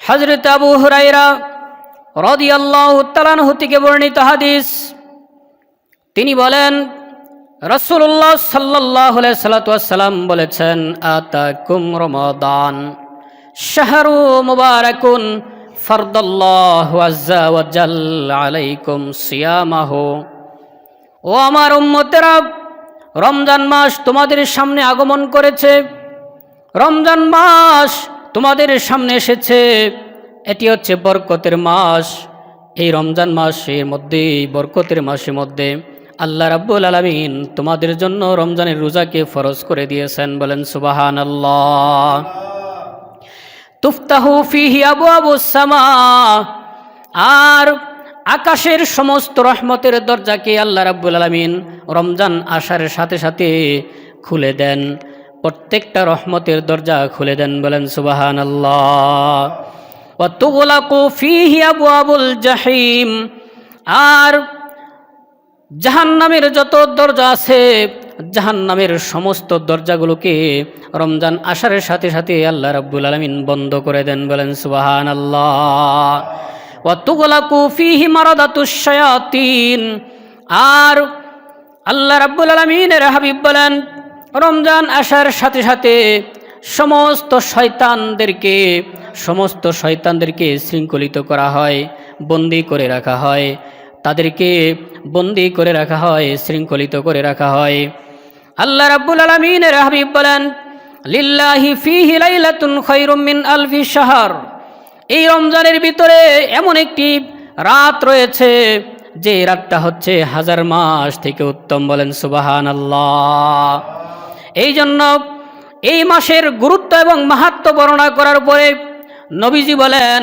হযরত আবু হুরায়রা রাদিয়াল্লাহু তাআলা আনহু থেকে বর্ণিত হাদিস, তিনি বলেন রাসূলুল্লাহ সাল্লাল্লাহু আলাইহি সাল্লাম বলেছেন, আতাকুম রমাদান শাহরু মুবারাকুন ফারদাল্লাহু আযজা ওয়া জাল্লা আলাইকুম সিয়ামাহু। ও আমার উম্মতেরা, রমজান মাস তোমাদের সামনে আগমন করেছে, রমজান মাস তোমাদের সামনে এসেছে। এটি হচ্ছে বরকতের মাস। এই রমজান মাসের মধ্যে, বরকতের মাসের মধ্যে আল্লাহ রাব্বুল আলামিন তোমাদের জন্য রমজানের রোজাকে ফরজ করে দিয়েছেন। বলেন সুবহানাল্লাহ। তুফতাহু ফিহি আবওয়াবুস সামা, আর আকাশের সমস্ত রহমতের দরজাকে আল্লাহ রাব্বুল আলামিন রমজান আসার সাথে সাথে খুলে দেন। প্রত্যেকটা রহমতের দরজা খুলে দেন। বলেন সুবহানাল্লাহ। ওয়া তুগলাকু ফিহি আবওয়াবুল জাহিম, আর জাহান্নামের যত দরজা আছে, জাহান্নামের সমস্ত দরজাগুলোকে রমজান আসার সাথে সাথে আল্লাহ রাব্বুল আলামিন বন্ধ করে দেন। বলেন সুবহানাল্লাহ। ওয়া তুগলাকু ফিহি মারাদাতুশ শায়াতিন, আর আল্লাহ রাব্বুল আলামিনের হাবিব বলেন রমজান আসার সাথে সাথে সমস্ত শয়তানদেরকে শৃঙ্খলিত করা হয়, বন্দী করে রাখা হয়, তাদেরকে বন্দী করে রাখা হয়, শৃঙ্খলিত করে রাখা হয়। আল্লাহ রাব্বুল আলামিনের হাবিব বলেন লিল্লাহি ফিহি লাইলাতুন খায়রুম মিন আলফি শাহর, এই রমজানের ভিতরে এমন একটি রাত রয়েছে যে রাতটা হচ্ছে 1000 মাস থেকে উত্তম। বলেন সুবহানাল্লাহ। এই জন্য এই মাসের গুরুত্ব এবং মাহাত্ম্য বর্ণনা করার পরে নবীজি বলেন,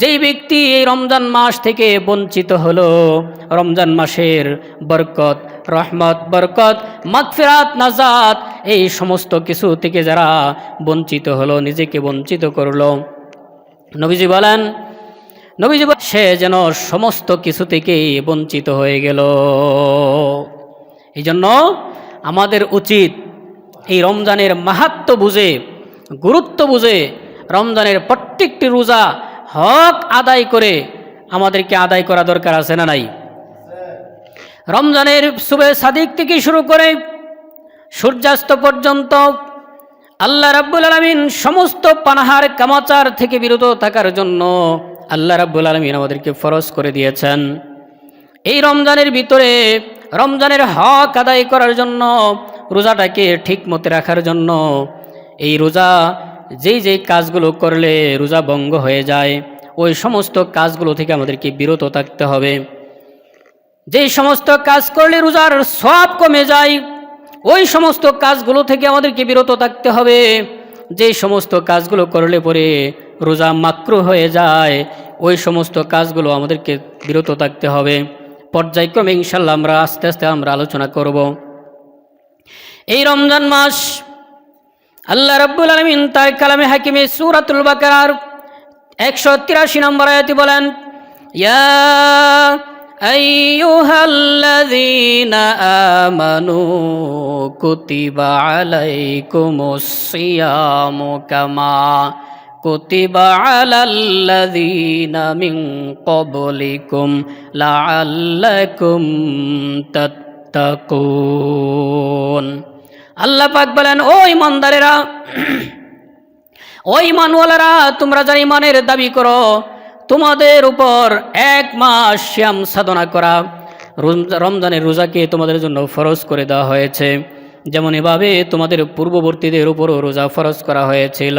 যেই ব্যক্তি এই রমজান মাস থেকে বঞ্চিত হলো, রমজান মাসের বরকত, রহমত, বরকত, মাগফিরাত, নাজাত, এই সমস্ত কিছু থেকে যারা বঞ্চিত হলো, নিজেকে বঞ্চিত করলো, নবীজি বলেন সে যেন সমস্ত কিছু থেকেই বঞ্চিত হয়ে গেল। এই জন্য আমাদের উচিত এই রমজানের মাহাত্ম্য বুঝে, গুরুত্ব বুঝে রমজানের প্রত্যেকটি রোজা হক আদায় করে আমাদেরকে আদায় করা দরকার আছে না নাই? রমজানের সুবে সাদিক থেকে শুরু করে সূর্যাস্ত পর্যন্ত আল্লাহ রাব্বুল আলামিন সমস্ত পানাহার কামাচার থেকে বিরত থাকার জন্য আল্লাহ রাব্বুল আলামিন আমাদেরকে ফরজ করে দিয়েছেন। এই রমজানের ভিতরে রমজানের হক আদায় করার জন্য, রোজাটাকে ঠিক মতো রাখার জন্য, এই রোজা যেই কাজগুলো করলে রোজা ভঙ্গ হয়ে যায়, ওই সমস্ত কাজগুলো থেকে আমাদেরকে বিরত থাকতে হবে। যেই সমস্ত কাজ করলে রোজার সওয়াব কমে যায়, ওই সমস্ত কাজগুলো থেকে আমাদেরকে বিরত থাকতে হবে। যেই সমস্ত কাজগুলো করলে পরে রোজা মাকরুহ হয়ে যায়, ওই সমস্ত কাজগুলো আমাদেরকে বিরত থাকতে হবে। পর্যায়ক্রমে ইনশাআল্লাহ আমরা আস্তে আস্তে আলোচনা করব। এই রমজান মাস আল্লাহ রাব্বুল আলামিন তার কালামে হাকিমে সূরাতুল বাকারার 183 নম্বর আয়াতে বলেন, ইয়া আইয়ুহাল্লাযীনা আমানু কুতিবা আলাইকুমুস সিয়ামু কামা কুতিবা আলাল্লাযীনা মিন ক্বাবলিকুম লাআল্লাকুম তাত্তাকুন। আল্লাহ পাক বলেন, ও ঈমানদারেরা, ও ঈমানওয়ালারা, তোমরা যারা ঈমানের দাবি করো, তোমাদের উপর 1 মাস সিয়াম সাধনা করা, রমজানের রোজাকে তোমাদের জন্য ফরজ করে দেওয়া হয়েছে, যেমন এভাবে তোমাদের পূর্ববর্তীদের উপরও রোজা ফরজ করা হয়েছিল।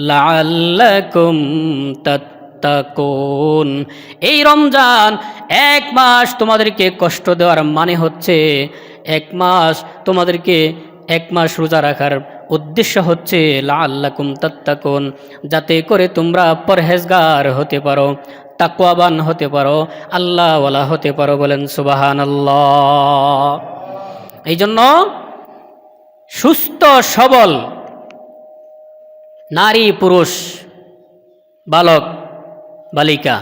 লাআল্লাকুম তাত্তাকুন, এই রমজান 1 মাস তোমাদেরকে কষ্ট দেওয়ার মানে হচ্ছে 1 মাস তোমাদেরকে 1 মাস রোজা রাখার উদ্দেশ্য হচ্ছে লাআল্লাকুম তাত্তাকুন, যাতে করে তোমরা পরহেজগার হতে পারো, তাকওয়াবান হতে পারো, আল্লাহওয়ালা হতে পারো। বলেন সুবহানাল্লাহ। এই জন্য সুস্থ সবল নারী পুরুষ, বালক বালিকা,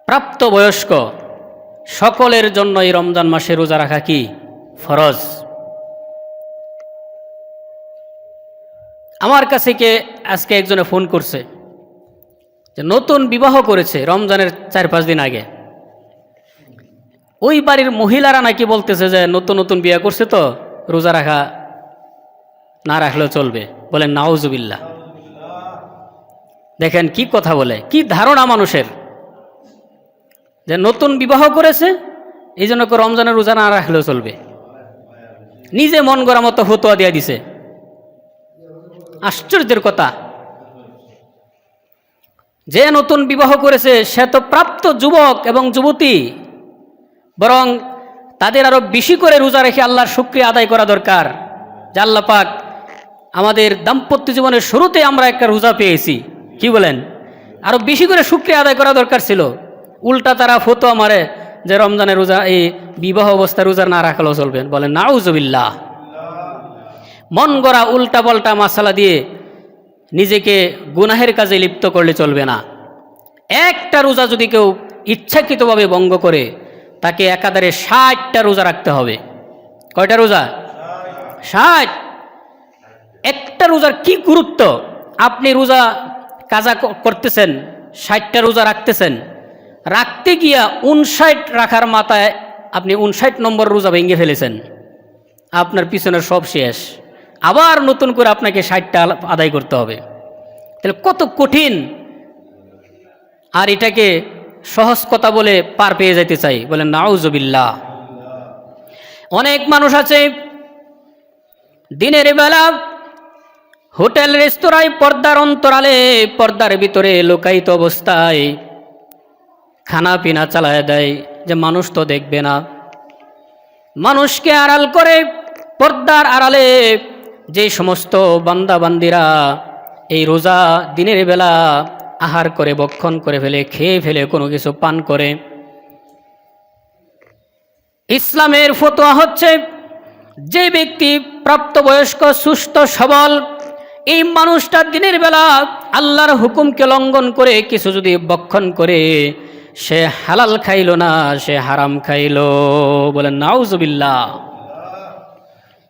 প্রাপ্তবয়স্ক সকলের জন্য এই রমজান মাসে রোজা রাখা কি ফরজ। আমার কাছে আজকে একজনে ফোন করছে, যে নতুন বিবাহ করেছে রমজানের 4-5 দিন আগে, ওই বাড়ির মহিলারা নাকি বলতেছে যে নতুন নতুন বিয়ে করছে তো রোজা রাখা না রাখলেও চলবে। বলেন নাউজুবিল্লাহ। দেখেন কি কথা বলে, কি ধারণা মানুষের, যে নতুন বিবাহ করেছে এই জন্য রমজানের রোজা না রাখলেও চলবে। নিজে মন গড়া মতো ফতোয়া দিয়ে দিছে। আশ্চর্যের কথা, যে নতুন বিবাহ করেছে সে তো প্রাপ্ত যুবক এবং যুবতী, বরং তাদের আরো বেশি করে রোজা রেখে আল্লাহর শুকরিয়া আদায় করা দরকার যে আল্লাহ পাক আমাদের দাম্পত্য জীবনের শুরুতে আমরা একটা রোজা পেয়েছি। কি বলেন? আরো বেশি করে শুকরিয়া আদায় করা দরকার ছিল। উল্টা তারা ফতোয়া মারে যে রমজানের রোজা, এই বিবাহ অবস্থায় রোজা না রাখলেও চলবে। বলেন নাউজুবিল্লাহ। মন গড়া উল্টা পাল্টা মাসালা দিয়ে নিজেকে গুনাহের কাজে লিপ্ত করলে চলবে না। একটা রোজা যদি কেউ ইচ্ছাকৃতভাবে ভঙ্গ করে তাকে একাধারে 60টা রোজা রাখতে হবে। কয়টা রোজা? 60। একটা রোজার কি গুরুত্ব! আপনি রোজা কাজা করতেছেন, 60টা রোজা রাখতেছেন, রাখতে গিয়া 59 রাখার মাথায় আপনি 59 নম্বর রোজা ভেঙে ফেলেছেন, আপনার পিছনের সব শেষ। আবার নতুন করে আপনাকে 60টা আদায় করতে হবে। তাহলে কত কঠিন! আর এটাকে সহজ কথা বলে পার পেয়ে যেতে চাই। বলেন নাউজুবিল্লাহ। অনেক মানুষ আছে দিনের বেলা হোটেল রেস্তোরাঁয় পর্দার অন্তরালে, পর্দার ভিতরে লুকায়িত অবস্থায় খানা পিনা চালায় দেয় যে মানুষ তো দেখবে না। মানুষকে আড়াল করে পর্দার আড়ালে যে সমস্ত বান্দা বান্দিরা এই রোজা দিনের বেলা আহার করে, ভক্ষণ করে ফেলে, খেয়ে ফেলে, কোনো কিছু পান করে, ইসলামের ফতোয়া হচ্ছে যে ব্যক্তি প্রাপ্তবয়স্ক সুস্থ সবল, এই মানুষটা দিনের বেলা আল্লাহর হুকুমকে লঙ্ঘন করে কিছু যদি ভক্ষণ করে, সে হালাল খাইল না, সে হারাম খাইল। বলেন নাউজুবিল্লাহ।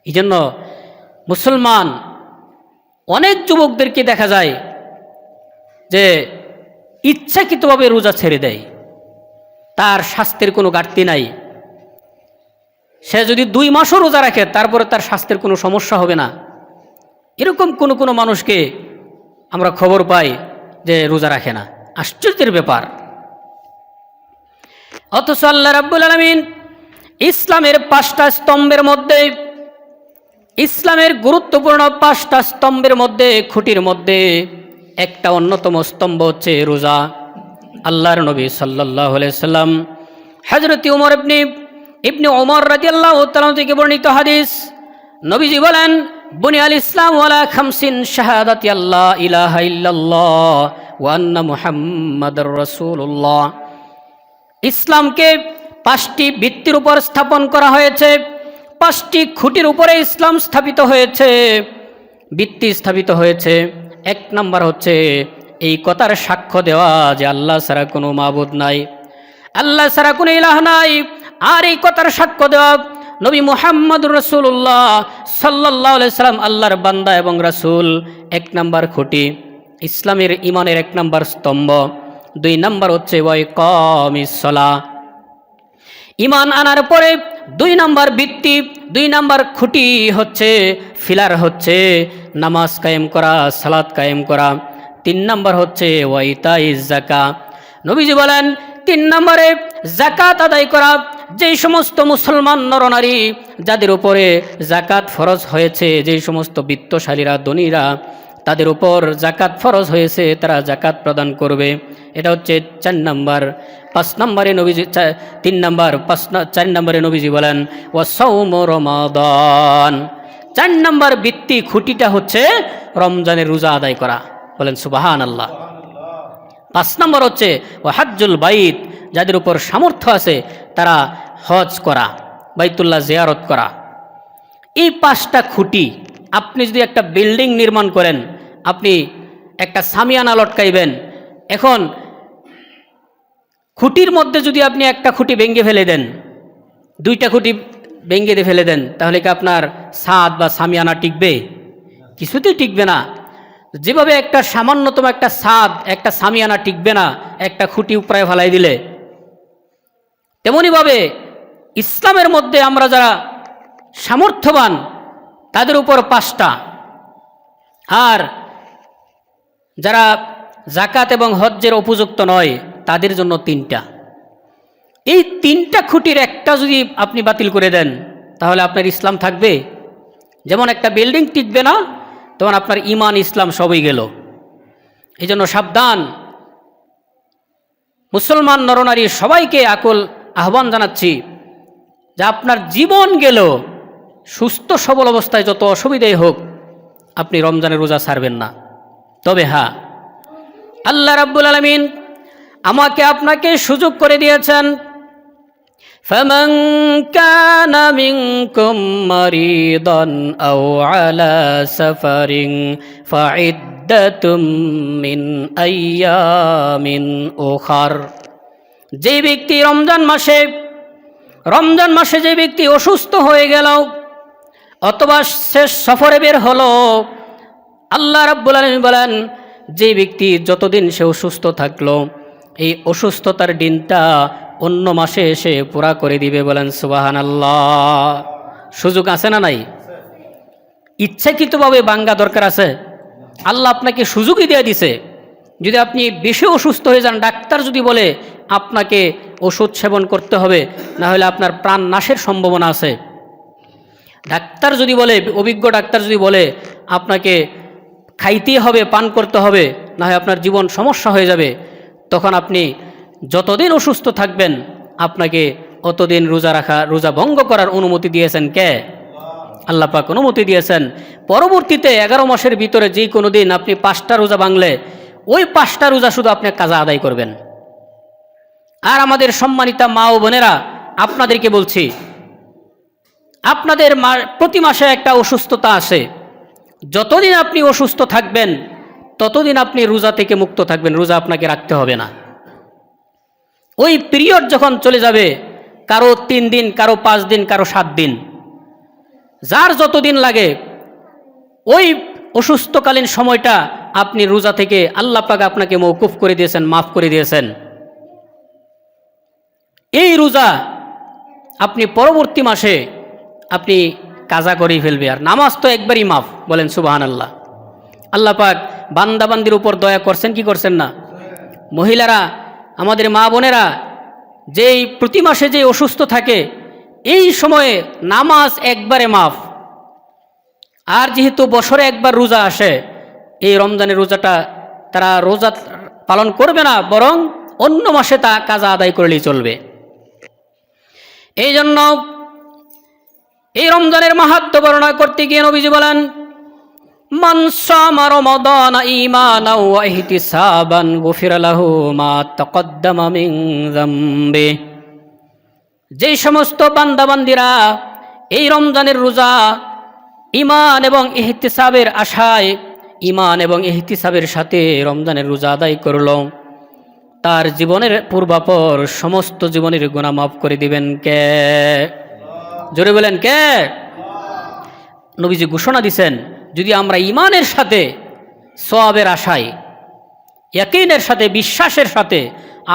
এই জন্য মুসলমান অনেক যুবকদেরকে দেখা যায় যে ইচ্ছাকৃতভাবে রোজা ছেড়ে দেয়, তার স্বাস্থ্যের কোনো ঘাটতি নাই। সে যদি 2 মাসও রোজা রাখে তারপরে তার স্বাস্থ্যের কোনো সমস্যা হবে না। এরকম কোনো মানুষকে আমরা খবর পাই যে রোজা রাখে না। আশ্চর্যের ব্যাপার। অথচ আল্লাহ রাব্বুল আলামিন ইসলামের 5টা স্তম্ভের মধ্যে, ইসলামের গুরুত্বপূর্ণ 5টা স্তম্ভের মধ্যে, খুঁটির মধ্যে একটা অন্যতম স্তম্ভ হচ্ছে রোজা। আল্লাহর নবী সাল্লাল্লাহু আলাইহি সাল্লাম, হযরত ওমর ইবনে ওমর রাদিয়াল্লাহু তাআলা থেকে বর্ণিত হাদিস, নবীজি বলেন, বুনিয়াল ইসলাম ওয়ালা খামসিন শাহাদাতি আল্লাহ ইলাহা ইল্লাল্লাহ ওয়া আন্না মুহাম্মাদুর রাসূলুল্লাহ। ইসলামকে 5টি ভিত্তির উপর স্থাপন করা হয়েছে, 5টি খুঁটির উপরে ইসলাম স্থাপিত হয়েছে, ভিত্তি স্থাপিত হয়েছে। 1 নম্বর হচ্ছে এই কথার সাক্ষ্য দেওয়া যে আল্লাহ ছাড়া কোনো মাবুদ নাই, আল্লাহ ছাড়া কোনো ইলাহ নাই। আর এই কথার সাক্ষ্য দেওয়া নবী মুহাম্মদুর রাসূলুল্লাহ সাল্লাল্লাহু আলাইহি সাল্লাম আল্লাহর বান্দা এবং রাসূল। 1 নম্বর খুঁটি ইসলামের, ইমানের 1 নম্বর স্তম্ভ। 2 নম্বর হচ্ছে ওয়া ইকামিস সালাহ। ইমান আনার পরে 2 নম্বর ভিত্তি, 2 নম্বর খুঁটি হচ্ছে, ফিলার হচ্ছে নামাজ কায়েম করা, সালাত কায়েম করা। 3 নম্বর হচ্ছে ওয়া ইতাইজ যাকাত। নবীজি বলেন 3 নম্বরে যাকাত আদায় করা। যেই সমস্ত মুসলমান নরনারী যাদের উপরে যাকাত ফরজ হয়েছে, যেই সমস্ত বিত্তশালীরা, ধনীরা, তাদের উপর যাকাত ফরজ হয়েছে, তারা যাকাত প্রদান করবে। এটা হচ্ছে 4 নম্বর। 5 নম্বরে নবীজি, 3 নম্বর, 4 নম্বরে নবীজি বলেন ওয়া সাওমু রমাদান। 4 নম্বর ভিত্তি খুঁটিটা হচ্ছে রমজানের রোজা আদায় করা। বলেন সুবহানাল্লাহ। 5 নম্বর হচ্ছে ওয়া হজ্জুল বাইত। যাদের উপর সামর্থ্য আছে তারা হজ করা, বাইতুল্লাহ জিয়ারত করা। এই 5টা খুঁটি। আপনি যদি একটা বিল্ডিং নির্মাণ করেন, আপনি একটা সামিয়ানা লটকাইবেন, এখন খুঁটির মধ্যে যদি আপনি একটা খুঁটি ভেঙে ফেলে দেন, 2টা খুঁটি ভেঙে ফেলে দেন, তাহলে কি আপনার ছাদ বা সামিয়ানা টিকবে? কিছুতেই টিকবে না। যেভাবে একটা সামান্যতম একটা ছাদ, একটা সামিয়ানা টিকবে না একটা খুঁটি উপরায় ফেলাই দিলে, তেমনিভাবে ইসলামের মধ্যে আমরা যারা সামর্থ্যবান তাদের উপর 5টা, আর যারা জাকাত এবং হজ্জের উপযুক্ত নয় তাদের জন্য 3টা। এই 3টা খুঁটির একটা যদি আপনি বাতিল করে দেন তাহলে আপনার ইসলাম থাকবে? যেমন একটা বিল্ডিং টিকবে না, তখন আপনার ইমান ইসলাম সবই গেল। এই জন্য সাবধান, মুসলমান নরনারী সবাইকে আকুল আহ্বান জানাচ্ছি যে আপনার জীবন গেল, সুস্থ সবল অবস্থায় যত অসুবিধাই হোক আপনি রমজানের রোজা ছাড়বেন না। তবে হ্যাঁ, আল্লাহ রাব্বুল আলামিন আমাকে আপনাকে সুযোগ করে দিয়েছেন, فمن كان منكم مريضا أو على سفر فعدة من أيام أخر। যে ব্যক্তি রমজান মাসে যে ব্যক্তি অসুস্থ হয়ে গেল অথবা শেষ সফরে বের হলো, আল্লাহ রাব্বুল আলামিন বলেন যে ব্যক্তি যতদিন সে অসুস্থ থাকলো এই অসুস্থতার দিনটা অন্য মাসে এসে পুরা করে দিবে। বলেন সুবহানাল্লাহ। সুযোগ আছে না নাই? ইচ্ছাকৃতভাবে ভাঙ্গা দরকার আছে? আল্লাহ আপনাকে সুযোগই দিয়ে দিছে। যদি আপনি বেশি অসুস্থ হয়ে যান, ডাক্তার যদি বলে আপনাকে ওষুধ সেবন করতে হবে, না হলে আপনার প্রাণ নাশের সম্ভাবনা আছে, ডাক্তার যদি বলে, অভিজ্ঞ ডাক্তার যদি বলে আপনাকে খাইতেই হবে, পান করতে হবে, না হয় আপনার জীবন সমস্যা হয়ে যাবে, তখন আপনি যতদিন অসুস্থ থাকবেন আপনাকে অতদিন রোজা ভঙ্গ করার অনুমতি দিয়েছেন কে? আল্লাহ পাক অনুমতি দিয়েছেন। পরবর্তীতে 11 মাসের ভিতরে যে কোনো দিন আপনি 5টা রোজা ভাঙলে ওই 5টা রোজা শুধু আপনি কাজা আদায় করবেন। আর আমাদের সম্মানিতা মা ও বোনেরা, আপনাদেরকে বলছি, আপনাদের প্রতি মাসে একটা অসুস্থতা আসে, যতদিন আপনি অসুস্থ থাকবেন ততদিন আপনি রোজা থেকে মুক্ত থাকবেন, রোজা আপনাকে রাখতে হবে না। ওই পিরিয়ড যখন চলে যাবে, কারো 3 দিন, কারো 5 দিন, কারো 7 দিন, যার যতদিন লাগে ওই অসুস্থকালীন সময়টা আপনি রোজা থেকে আল্লাহ পাক আপনাকে মওকুফ করে দিয়েছেন, মাফ করে দিয়েছেন। এই রোজা আপনি পরবর্তী মাসে আপনি কাজা করেই ফেলবে। আর নামাজ তো একবারই মাফ। বলেন সুবহানাল্লাহ। আল্লাহ পাক বান্দাবান্দির উপর দয়া করছেন কি করছেন না? মহিলারা, আমাদের মা বোনেরা যেই প্রতি মাসে যে অসুস্থ থাকে এই সময়ে নামাজ একবারে মাফ। আর যেহেতু বছরে একবার রোজা আসে, এই রমজানের রোজাটা তারা রোজা পালন করবে না, বরং অন্য মাসে তা কাজা আদায় করলেই চলবে। এই জন্য এই রমজানের মাহাত্ম্য বর্ণনা করতে গিয়ে নবীজি বলেন, মান সামা রমাদান ঈমানাও ওয়া ইহতিসাবান গুফিরা লাহু মা তাকদ্দামা মিন যামবি। যেই সমস্ত বান্দাবান্দিরা এই রমজানের রোজা ঈমান এবং ইহতিসাবের আশায়, ঈমান এবং ইহতিসাবের সাথে রমজানের রোজা আদায় করল, তার জীবনের পূর্বাপর সমস্ত জীবনের গুনাহ মাফ করে দিবেন কে? জোরে বলেন কে? নবীজি ঘোষণা দিয়েছেন, যদি আমরা ঈমানের সাথে, সওয়াবের আশায়, ইয়াকিনের সাথে, বিশ্বাসের সাথে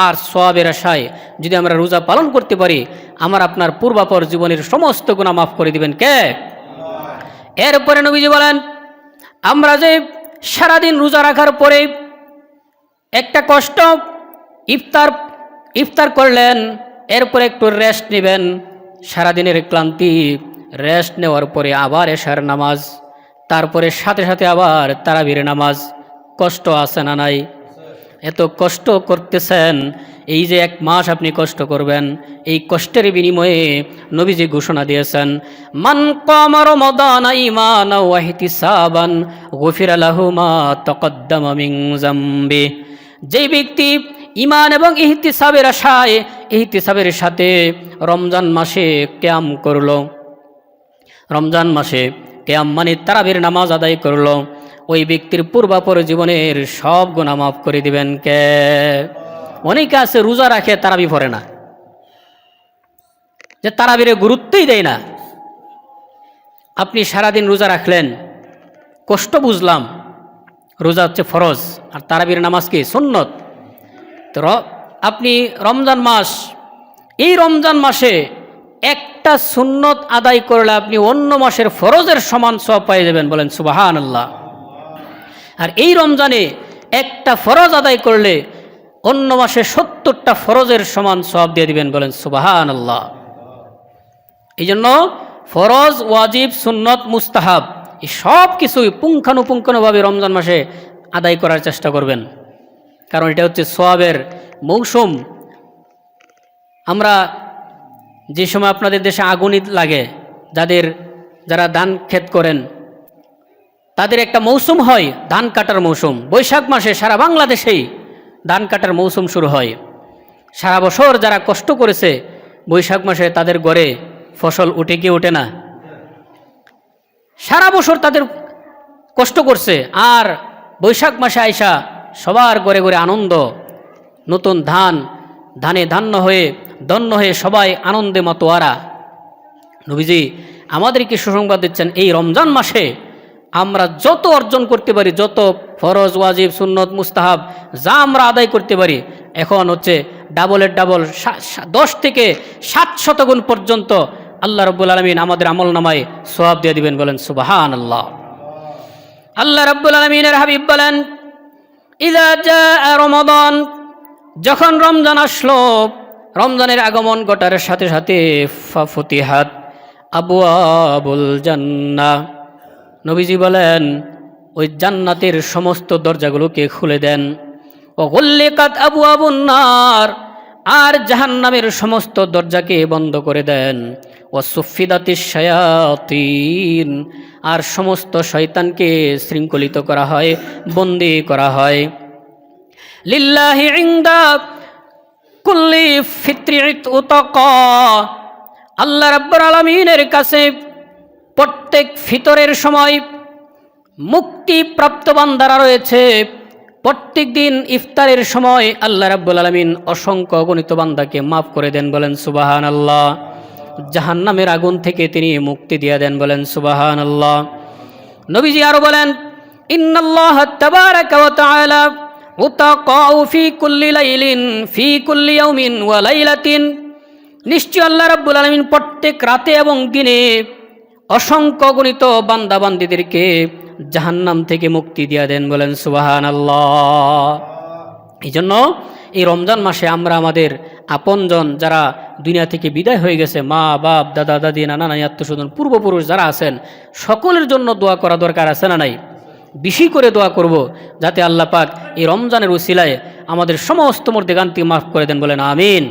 আর সওয়াবের আশায় যদি আমরা রোজা পালন করতে পারি, আমার আপনার পূর্বাপর জীবনের সমস্ত গুনাহ মাফ করে দিবেন কে? এরপরে নবীজি বলেন, আমরা যে সারাদিন রোজা রাখার পরে একটা কষ্ট, ইফতার করলেন, এরপরে একটু রেস্ট নেবেন, সারাদিনের ক্লান্তি রেস্ট নেওয়ার পরে আবার এশার নামাজ, তারপরে সাথে সাথে আবার তারাবির নামাজ। কষ্ট আছে না নাই? এত কষ্ট করতেছেন, এই যে 1 মাস আপনি কষ্ট করবেন, এই কষ্টের বিনিময়ে নবীজি ঘোষণা দিয়েছেন, মান কামা রমাদানা ঈমানাও ওয়া ইহতিসাবান গুফিরা লাহু মা তাকদ্দামা মিন যামবি। যেই ব্যক্তি ঈমান এবং ইহতিসাবের আশায়, ইহতিসাবের সাথে রমজান মাসে কিয়াম করলো, রমজান মাসে কিয়াম মানে তারাবির নামাজ আদায় করলো, ওই ব্যক্তির পূর্বাপর জীবনের সব গুনাহ মাফ করে দিবেন কে? অনেকে আছে রোজা রাখে তারাবি পড়ে না, যে তারাবিরে গুরুত্বই দেয় না। আপনি সারাদিন রোজা রাখলেন, কষ্ট বুঝলাম, রোজা হচ্ছে ফরজ, আর তারাবির নামাজ কি সুন্নত। তো আপনি রমজান মাস, এই রমজান মাসে একটা সুন্নত আদায় করলে আপনি অন্য মাসের ফরজের সমান সওয়াব পেয়ে যাবেন, বলেন সুবহানাল্লাহ। আর এই রমজানে একটা ফরজ আদায় করলে অন্য মাসে 70টা ফরজের সমান সওয়াব দিয়ে দিবেন, বলেন সুবহানাল্লাহ। এই জন্য ফরজ, ওয়াজিব, সুন্নত, মুস্তাহাব এই সব কিছুই পুঙ্খানুপুঙ্খানুভাবে রমজান মাসে আদায় করার চেষ্টা করবেন, কারণ এটা হচ্ছে সওয়াবের মৌসুম। আমরা যে সময় আপনাদের দেশে আগুন লাগে, যারা ধান ক্ষেত করেন তাদের একটা মৌসুম হয়, ধান কাটার মৌসুম। বৈশাখ মাসে সারা বাংলাদেশেই ধান কাটার মৌসুম শুরু হয়। সারা বছর যারা কষ্ট করেছে, বৈশাখ মাসে তাদের ঘরে ফসল উঠে কি ওঠে না? সারা বছর তাদের কষ্ট করছে, আর বৈশাখ মাসে আইসা সবার ঘরে ঘরে আনন্দ, নতুন ধানে ধান্য হয়ে ধন্য হয়ে সবাই আনন্দে মাতোয়ারা। নবীজি আমাদেরকে সুসংবাদ দিচ্ছেন, এই রমজান মাসে আমরা যত অর্জন করতে পারি, যত ফরজ, ওয়াজিব, সুন্নত, মুস্তাহাব যা আমরা আদায় করতে পারি, এখন হচ্ছে ডাবলের ডাবল 10 থেকে 700 গুণ পর্যন্ত আল্লাহ রাব্বুল আলামিন আমাদের আমল নামায় সওয়াব দিয়ে দিবেন, বলেন সুবহানাল্লাহ। আল্লাহ রাব্বুল আলামিনের হাবিব বলেন, ইযা জাআ রমাদান, যখন রমজান আসলো, রমজানের আগমন ঘটার সাথে সাথে ফাফতিহাত আবওয়াবুল জান্নাহ, নবীজি বলেন ওই জান্নাতের সমস্ত দরজাগুলোকে খুলে দেন। ও গুল্লিকাত আবওয়াবুন নার, আর জাহান্নামের সমস্ত দরজাকে বন্ধ করে দেন। ও সুফিদাতিশ শায়াতিন, আর সমস্ত শয়তানকে শৃঙ্খলিত করা হয়, বন্দী করা হয়। লিল্লাহি ইনদা কুল্লি ফিতরিত উতাকা, আল্লাহ রাব্বুল আলামিনের কাছে প্রত্যেক ফিতরের সময় মুক্তিপ্রাপ্ত বান্দারা রয়েছে। প্রত্যেক দিন ইফতারের সময় আল্লাহ রাব্বুল আলামিন অসংখ্য অগণিত বান্দাকে মাফ করে দেন, বলেন সুবহানাল্লাহ। জাহান্নামের আগুন থেকে তিনি মুক্তি দিয়ে দেন, বলেন সুবহানাল্লাহ। নবীজি আরো বলেন, ইন্নাল্লাহ তাবারাকা ওয়া তাআলা উতাকাউ ফি কুল্লি লাইলিন ফি কুল্লি ইয়াউমিন ওয়া লাইলাতিন, নিশ্চয় আল্লাহ রাব্বুল আলামিন প্রত্যেক রাতে এবং দিনে অসংখ্য গণিত বান্দা বান্দীদেরকে জাহান্নাম থেকে মুক্তি দিয়ে দেন, বলেন সুবহানাল্লাহ। এই জন্য এই রমজান মাসে আমরা আমাদের আপনজন যারা দুনিয়া থেকে বিদায় হয়ে গেছে, মা বাপ, দাদা দাদি, নানা নানি, আত্মস্বজন, পূর্বপুরুষ যারা আছেন, সকলের জন্য দোয়া করা দরকার আছে না নাই? বেশি করে দোয়া করব, যাতে আল্লাহ পাক এই রমজানের উসিলায় আমাদের সমস্ত মর্দেগান্তি মাফ করে দেন, বলেন আমিন।